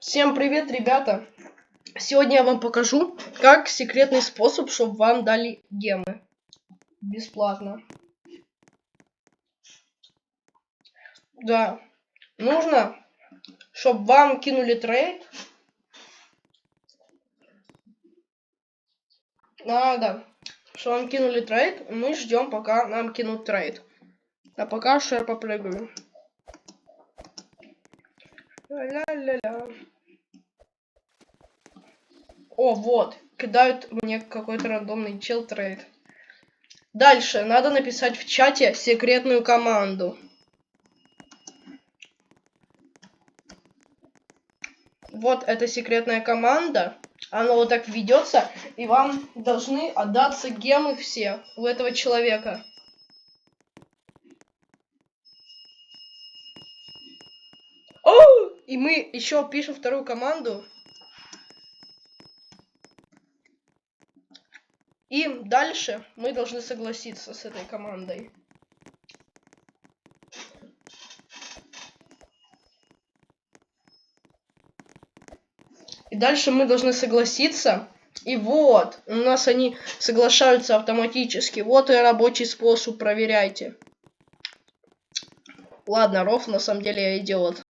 Всем привет, ребята! Сегодня я вам покажу, как секретный способ, чтобы вам дали гемы. Бесплатно. Да. Нужно, чтобы вам кинули трейд. Надо, чтобы вам кинули трейд. Мы ждем, пока нам кинут трейд. А пока что я попрыгаю. Ля-ля-ля-ля. О, вот. Кидают мне какой-то рандомный чел трейд. Дальше надо написать в чате секретную команду. Вот эта секретная команда. Она вот так ведется, и вам должны отдаться гемы все у этого человека. О! И мы еще пишем вторую команду. И дальше мы должны согласиться с этой командой. И дальше мы должны согласиться. И вот, у нас они соглашаются автоматически. Вот и рабочий способ, проверяйте. Ладно, Ров, на самом деле я идиот.